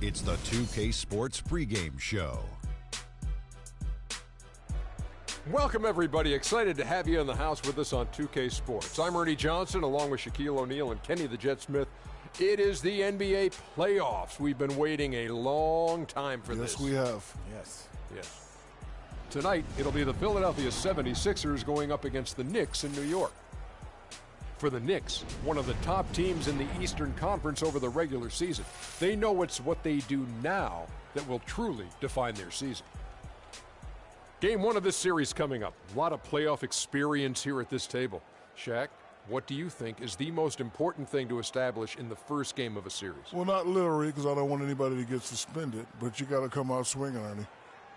It's the 2K Sports pregame show. Welcome, everybody. Excited to have you in the house with us on 2K Sports. I'm Ernie Johnson, along with Shaquille O'Neal and Kenny the Jet Smith. It is the NBA playoffs. We've been waiting a long time for this. Yes, we have. Yes. Tonight, it'll be the Philadelphia 76ers going up against the Knicks in New York. For the Knicks, one of the top teams in the Eastern Conference over the regular season, they know it's what they do now that will truly define their season. Game one of this series coming up. A lot of playoff experience here at this table. Shaq, what do you think is the most important thing to establish in the first game of a series? Well, not literally, because I don't want anybody to get suspended, but you got to come out swinging, Ernie.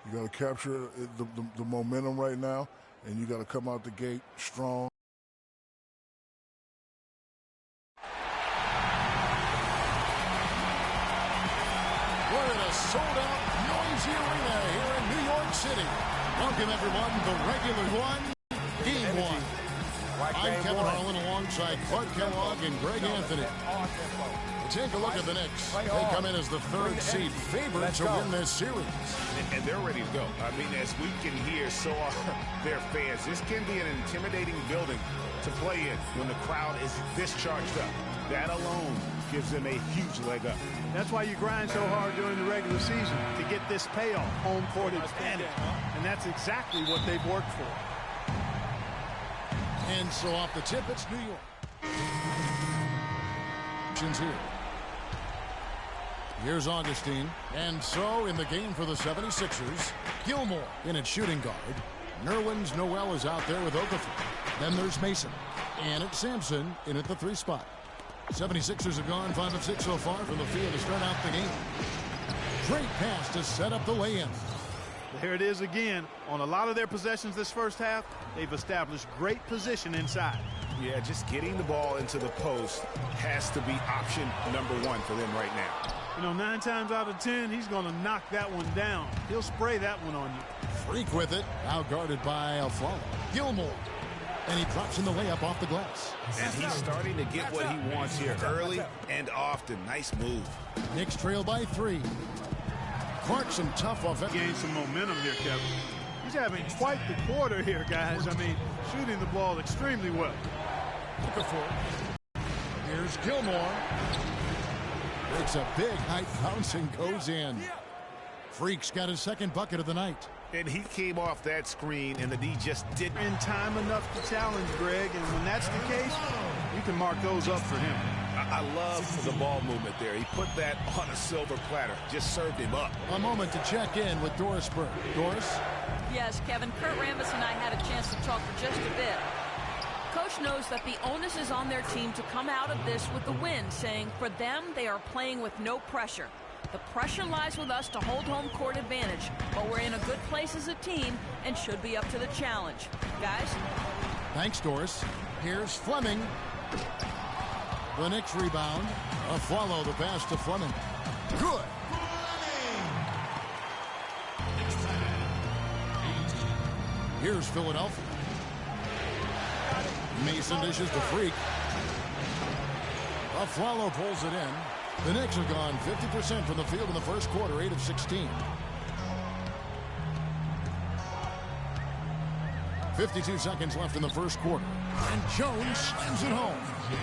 You got to capture the momentum right now, and you got to come out the gate strong. We're in a sold-out, noisy arena here in New York City. Welcome, everyone, the regular one, game one. I'm Kevin Harlan alongside Clark Kellogg and Greg Anthony. Take a look at the Knicks. They come in as the third seed, favored to win this series. And they're ready to go. I mean, as we can hear, so are their fans. This can be an intimidating building to play in when the crowd is this charged up. That alone gives them a huge leg up. That's why you grind so hard during the regular season, to get this payoff, home court advantage. And that's exactly what they've worked for. And so off the tip, it's New York. Here. Here's Augustine. And so in the game for the 76ers, Gilmore in at shooting guard. Nerlens Noel is out there with Okafor. Then there's Mason. And it's Sampson in at the 3 spot. 76ers have gone 5 of 6 so far from the field to start out the game. Great pass to set up the lay-in. Here it is again. On a lot of their possessions this first half, they've established great position inside. Yeah, just getting the ball into the post has to be option number one for them right now. You know, 9 times out of 10, he's going to knock that one down. He'll spray that one on you. Freak with it, out guarded by Alfaro. Gilmore. And he drops in the layup off the glass. And he's starting to get what he wants here early and often. Nice move. Knicks trail by 3. Clarkson tough offense. Gained some momentum here, Kevin. He's having quite the quarter here, guys. I mean, shooting the ball extremely well. Here's Gilmore. Breaks a big height bounce and goes in. Freak's got his second bucket of the night. And he came off that screen, and the D just didn't. In time enough to challenge Greg, and when that's the case, you can mark those up for him. I love the ball movement there. He put that on a silver platter, just served him up. A moment to check in with Doris Burke. Doris? Yes, Kevin, Kurt Rambis and I had a chance to talk for just a bit. Coach knows that the onus is on their team to come out of this with a win, saying for them, they are playing with no pressure. The pressure lies with us to hold home court advantage, but we're in a good place as a team and should be up to the challenge. Guys? Thanks, Doris. Here's Fleming. The Knicks rebound. Follow the pass to Fleming. Good. Here's Philadelphia. Mason dishes to Freak. Aflalo pulls it in. The Knicks have gone 50% from the field in the first quarter, 8 of 16. 52 seconds left in the first quarter. And Jones slams it home.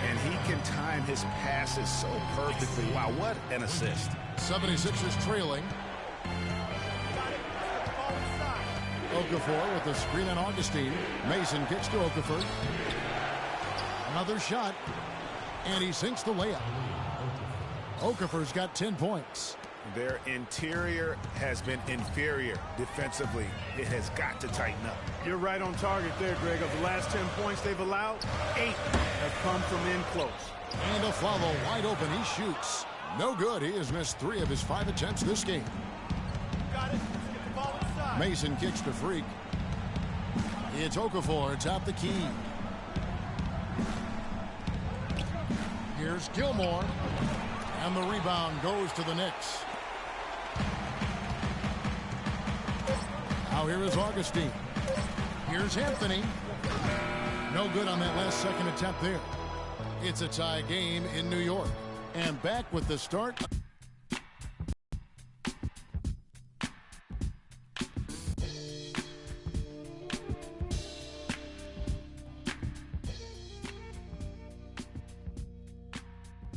And he can time his passes so perfectly. Wow, what an assist. 76ers trailing. Okafor with the screen on Augustine. Mason kicks to Okafor. Another shot. And he sinks the layup. Okafor's got 10 points. Their interior has been inferior defensively. It has got to tighten up. You're right on target there, Greg. Of the last 10 points they've allowed, 8 have come from in close. And a follow wide open. He shoots. No good. He has missed 3 of his 5 attempts this game. Got it. Let's get the ball inside. Mason kicks to Freak. It's Okafor atop the key. Here's Gilmore. And the rebound goes to the Knicks. Now here is Augustine. Here's Anthony. No good on that last second attempt there. It's a tie game in New York. And back with the start.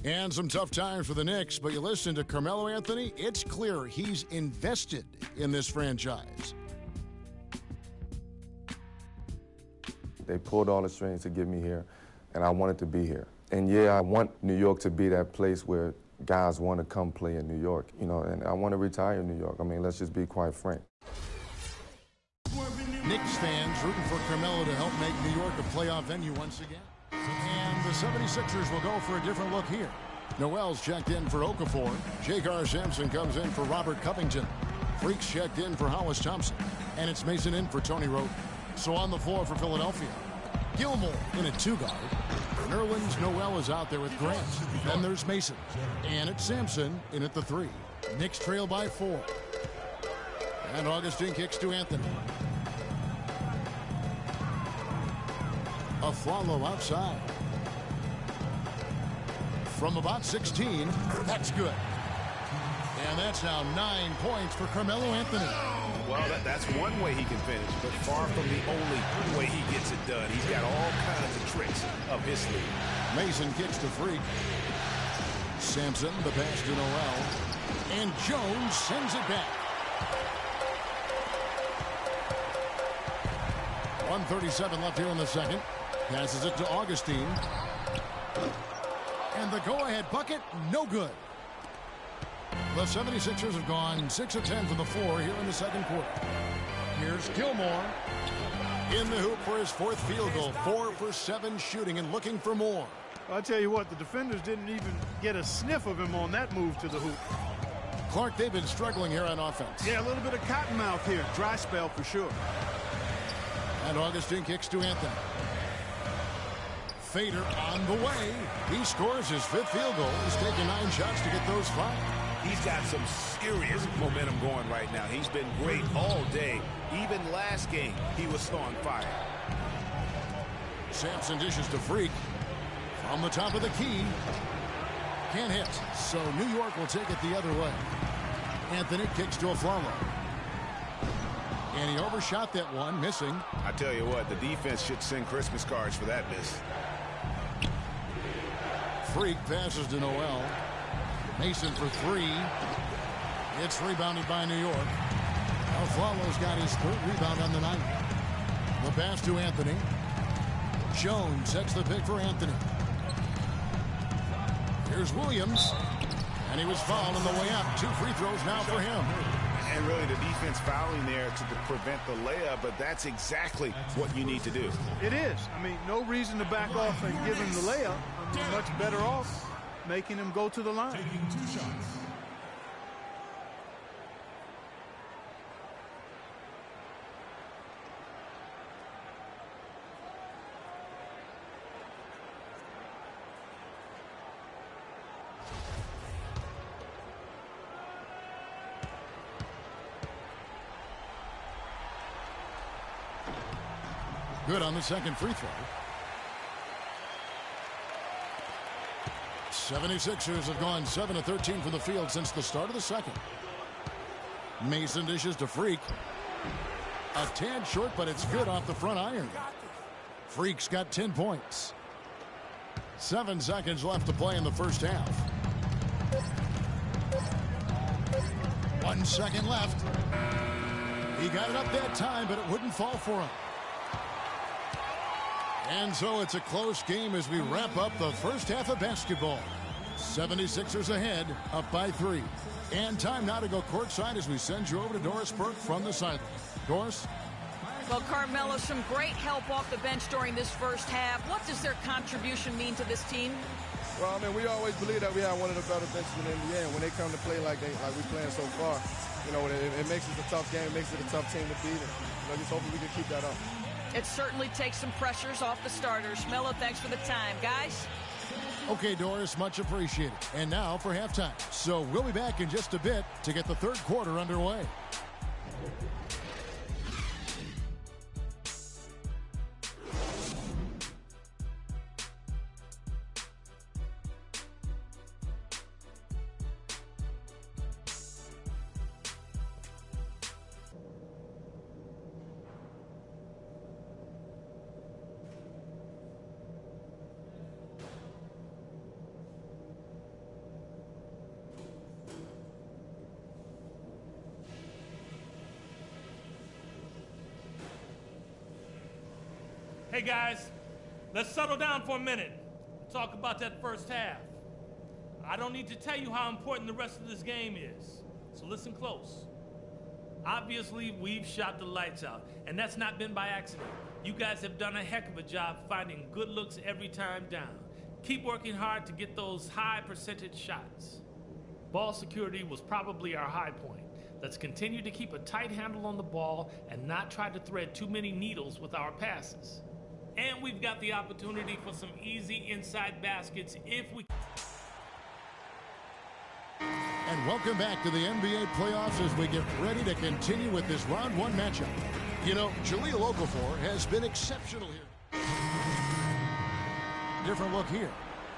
And some tough times for the Knicks, but you listen to Carmelo Anthony, it's clear he's invested in this franchise. They pulled all the strings to get me here, and I wanted to be here. And yeah, I want New York to be that place where guys want to come play in New York, you know, and I want to retire in New York. I mean, let's just be quite frank. Knicks fans rooting for Carmelo to help make New York a playoff venue once again. And the 76ers will go for a different look here. Noel's checked in for Okafor. J.K. Sampson comes in for Robert Covington. Freaks checked in for Hollis Thompson. And it's Mason in for Tony Wroten. So on the floor for Philadelphia, Gilmore in at 2-guard. Nerlens Noel is out there with Grant. Then there's Mason. And it's Sampson in at the 3. Knicks trail by 4. And Augustine kicks to Anthony. Aflalo outside. From about 16, that's good. And that's now 9 points for Carmelo Anthony. Well, that's one way he can finish, but far from the only way he gets it done. He's got all kinds of tricks up his sleeve. Mason kicks to Freak. Sampson, the pass to Noel. And Jones sends it back. 1:37 left here in the second. Passes it to Augustine. And the go-ahead bucket, no good. The 76ers have gone 6 of 10 from the floor here in the second quarter. Here's Gilmore in the hoop for his 4th field goal. 4 for 7 shooting and looking for more. I'll tell you what, the defenders didn't even get a sniff of him on that move to the hoop. Clark, they've been struggling here on offense. Yeah, a little bit of cottonmouth here. Dry spell for sure. And Augustine kicks to Anthony. Fader on the way. He scores his 5th field goal. He's taken 9 shots to get those 5. He's got some serious momentum going right now. He's been great all day. Even last game, he was on fire. Sampson dishes to Freak. From the top of the key. Can't hit. So New York will take it the other way. Anthony kicks to Aflalo. And he overshot that one, missing. I tell you what, the defense should send Christmas cards for that miss. Freak passes to Noel. Mason for 3. It's rebounded by New York. Aflalo's got his 3rd rebound on the night. The pass to Anthony. Jones sets the pick for Anthony. Here's Williams. And he was fouled on the way up. 2 free throws now for him. And really the defense fouling there to prevent the layup, but that's exactly what you need to do. It is. I mean, no reason to back off and give him the layup. I mean, much better off making him go to the line. Good on the second free throw. 76ers have gone 7 of 13 from the field since the start of the second. Mason dishes to Freak. A tad short, but it's good off the front iron. Freak's got 10 points. 7 seconds left to play in the first half. 1 second left. He got it up that time, but it wouldn't fall for him. And so it's a close game as we wrap up the first half of basketball. 76ers ahead, up by 3. And time now to go courtside as we send you over to Doris Burke from the sideline. Doris? Well, Carmelo, some great help off the bench during this first half. What does their contribution mean to this team? Well, I mean, we always believe that we have one of the better benches in the NBA. And when they come to play like we're playing so far, you know, it makes it a tough game. It makes it a tough team to beat. And, you know, just hoping we can keep that up. It certainly takes some pressures off the starters. Melo, thanks for the time. Guys? Okay, Doris, much appreciated. And now for halftime. So we'll be back in just a bit to get the third quarter underway. Hey guys, let's settle down for a minute and talk about that first half. I don't need to tell you how important the rest of this game is, so listen close. Obviously, we've shot the lights out, and that's not been by accident. You guys have done a heck of a job finding good looks every time down. Keep working hard to get those high percentage shots. Ball security was probably our high point. Let's continue to keep a tight handle on the ball and not try to thread too many needles with our passes. And we've got the opportunity for some easy inside baskets if we... And welcome back to the NBA playoffs as we get ready to continue with this round one matchup. You know, Jahlil Okafor has been exceptional here. Different look here.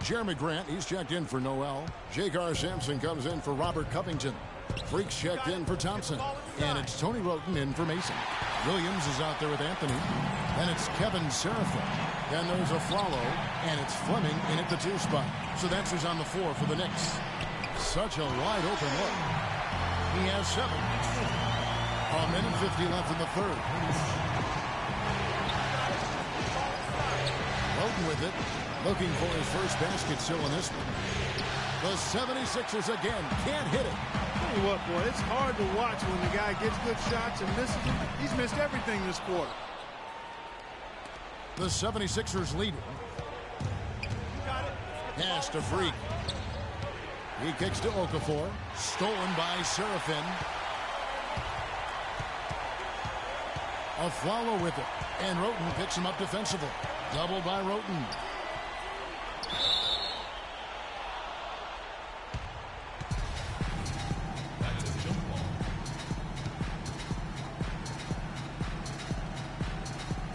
Jeremy Grant, he's checked in for Noel. J.K. Sampson comes in for Robert Covington. Freaks checked in for Thompson. And it's Tony Roten in for Mason. Williams is out there with Anthony. Then it's Kevin Seraphin. Then there's a Flalo. And it's Fleming in at the 2 spot. So that's who's on the floor for the Knicks. Such a wide open look. He has 7. A minute 50 left in the third. Roten with it. Looking for his first basket still in this one. The 76ers again can't hit it. Tell you what, boy, it's hard to watch when the guy gets good shots and misses them. He's missed everything this quarter. The 76ers leading. Pass to Freak. He kicks to Okafor. Stolen by Seraphin. Afflalo with it. And Roten picks him up defensively. Double by Roten.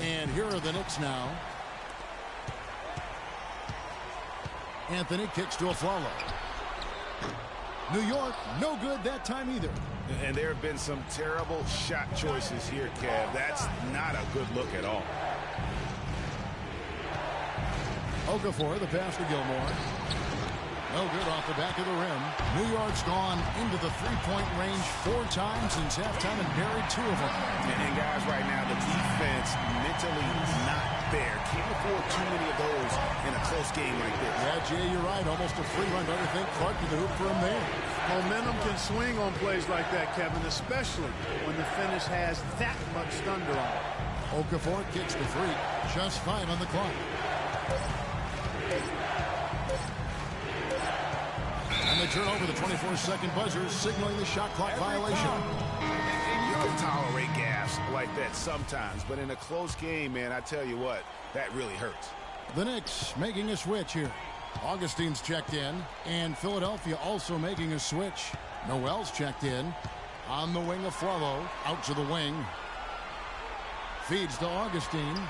And here are the Knicks now. Anthony kicks to Afflalo. New York, no good that time either. And there have been some terrible shot choices here, Kev. That's not a good look at all. Okafor, the pass to Gilmore. No good off the back of the rim. New York's gone into the three-point range 4 times since halftime and buried 2 of them. And guys, right now, the defense mentally not there. Can't afford too many of those in a close game like this. Yeah, Jay, you're right. Almost a free run. Don't you think? Clark to the hoop for him there. Momentum can swing on plays like that, Kevin, especially when the finish has that much thunder on it. Okafor kicks the Freak. Just 5 on the clock. And they turn over the 24-second buzzer, signaling the shot clock violation. And you can tolerate gaffes like that sometimes, but in a close game, man, I tell you what, that really hurts. The Knicks making a switch here. Augustine's checked in, and Philadelphia also making a switch. Noel's checked in. On the wing of Flalo, out to the wing. Feeds to Augustine.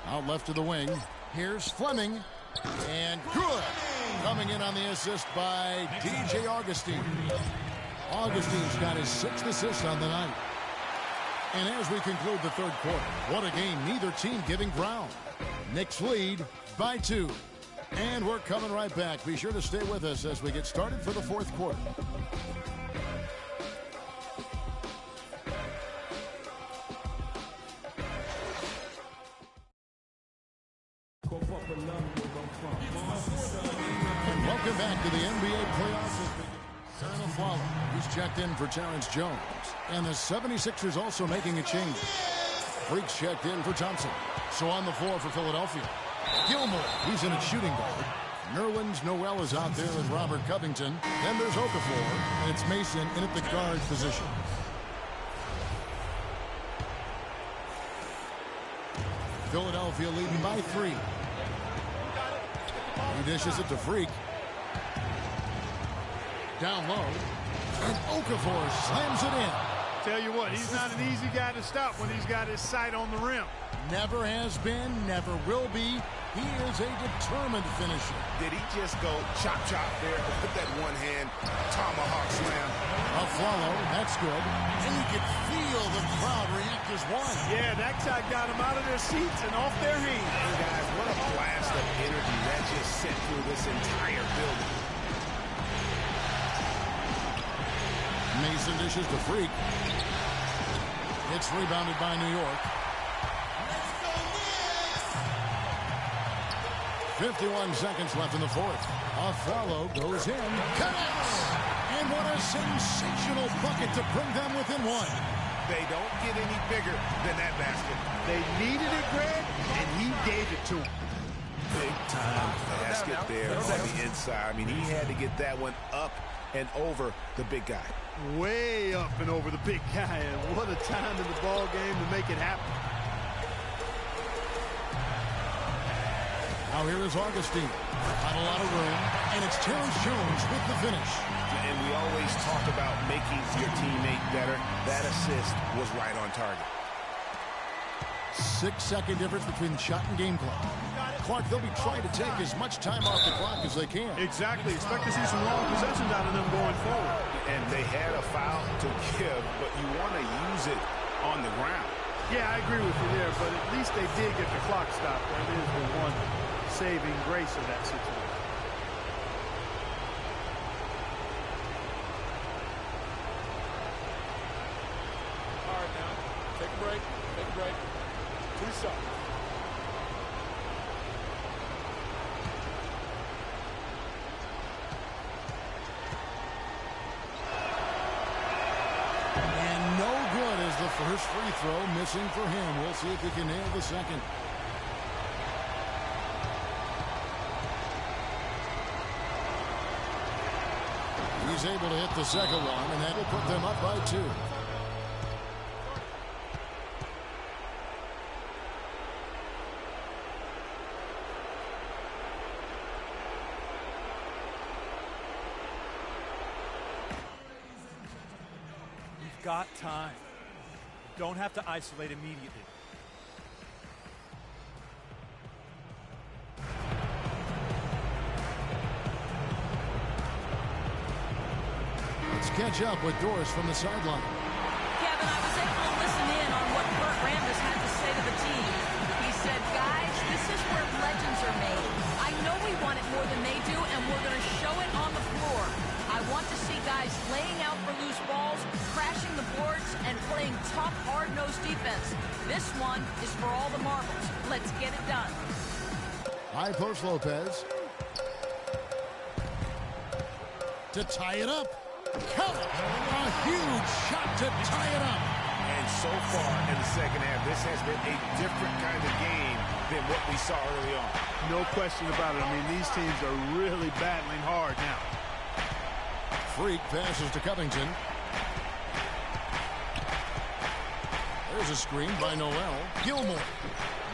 Out left to the wing. Here's Fleming. And good. Coming in on the assist by DJ Augustine. Augustine's got his 6th assist on the night. And as we conclude the third quarter, what a game, neither team giving ground. Knicks lead by 2. And we're coming right back. Be sure to stay with us as we get started for the fourth quarter. And welcome back to the NBA playoffs. Colonel Flalo, he's checked in for Terrence Jones. And the 76ers also making a change. Freaks checked in for Thompson. So on the floor for Philadelphia. Gilmore, he's in at shooting guard. Nerlens Noel is out there with Robert Covington. Then there's Okafor, and it's Mason in at the guard position. Philadelphia leading by 3. He dishes it to Freak. Down low. And Okafor slams it in. Tell you what, he's not an easy guy to stop when he's got his sight on the rim. Never has been, never will be. He is a determined finisher. Did he just go chop there with that one hand tomahawk slam? Afflalo, that's good. And you can feel the crowd react as one. Yeah, that shot got them out of their seats and off their hands. And guys, what a blast of energy that just sent through this entire building. Mason dishes to Freak. It's rebounded by New York. 51 seconds left in the fourth. A follow goes in. Connects! And what a sensational bucket to bring them within one. They don't get any bigger than that basket. They needed it, Greg, and he gave it to them. Big time basket there on the inside. I mean, he had to get that one up and over the big guy. Way up and over the big guy, and what a time in the ball game to make it happen. Now here is Augustine. Not a lot of room, and it's Terrence Jones with the finish. And we always talk about making your teammate better. That assist was right on target. 6-second difference between shot and game clock. Clark, they'll be trying to take as much time off the clock as they can. Exactly. Expect to see some long possessions out of them going forward. And they had a foul to give, but you want to use it on the ground. Yeah, I agree with you there, but at least they did get the clock stopped. That is the one saving grace of that situation. All right, now, take a break, take a break. 2 seconds. And no good as the first free throw missing for him. We'll see if he can nail the second. He's able to hit the second one, and that will put them up by 2. You've got time. You don't have to isolate immediately. Let's catch up with Doris from the sideline. Kevin, I was able to listen in on what Kurt Rambis had to say to the team. He said, guys, this is where legends are made. I know we want it more than they do, and we're going to show it on the floor. I want to see guys laying out for loose balls, crashing the boards, and playing tough, hard-nosed defense. This one is for all the marbles. Let's get it done. High post Lopez. To tie it up. Count it. A huge shot to tie it up. And so far in the second half, this has been a different kind of game than what we saw early on. No question about it. I mean, these teams are really battling hard now. Freak passes to Covington. There's a screen by Noel. Gilmore.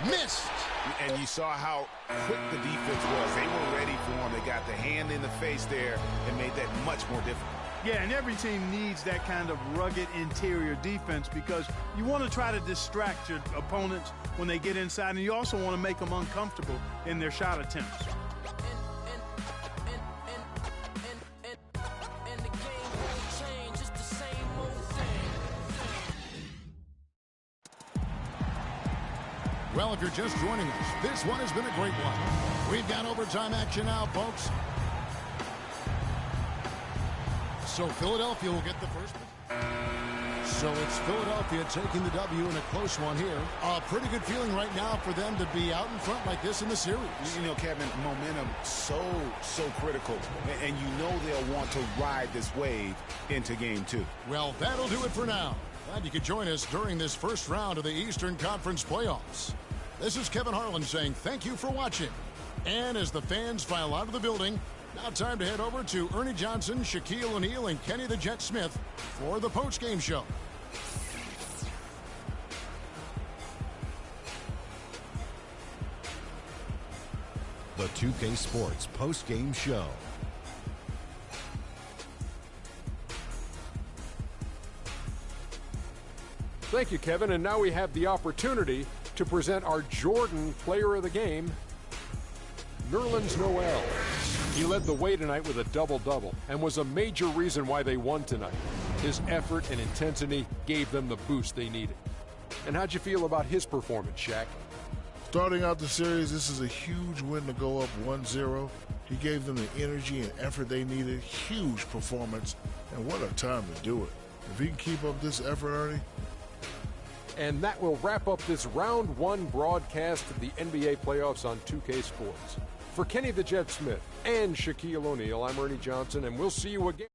Missed. And you saw how quick the defense was. They were ready for him. They got the hand in the face there and made that much more difficult. Yeah, and every team needs that kind of rugged interior defense because you want to try to distract your opponents when they get inside, and you also want to make them uncomfortable in their shot attempts. Well, if you're just joining us, this one has been a great one. We've got overtime action now, folks. So Philadelphia will get the first one. So it's Philadelphia taking the W in a close one here. A pretty good feeling right now for them to be out in front like this in the series. You know, Kevin, momentum so critical. And you know they'll want to ride this wave into game 2. Well, that'll do it for now. Glad you could join us during this first round of the Eastern Conference playoffs. This is Kevin Harlan saying thank you for watching. And as the fans file out of the building, now time to head over to Ernie Johnson, Shaquille O'Neal, and Kenny the Jet Smith for the postgame show. The 2K Sports postgame show. Thank you, Kevin. And now we have the opportunity to present our Jordan Player of the Game, Nerlens Noel. He led the way tonight with a double-double and was a major reason why they won tonight. His effort and intensity gave them the boost they needed. And how'd you feel about his performance, Shaq? Starting out the series, this is a huge win to go up 1-0. He gave them the energy and effort they needed. Huge performance, and what a time to do it. If he can keep up this effort, Ernie, And that will wrap up this round 1 broadcast of the NBA playoffs on 2K Sports. For Kenny the Jet Smith and Shaquille O'Neal, I'm Ernie Johnson, and we'll see you again.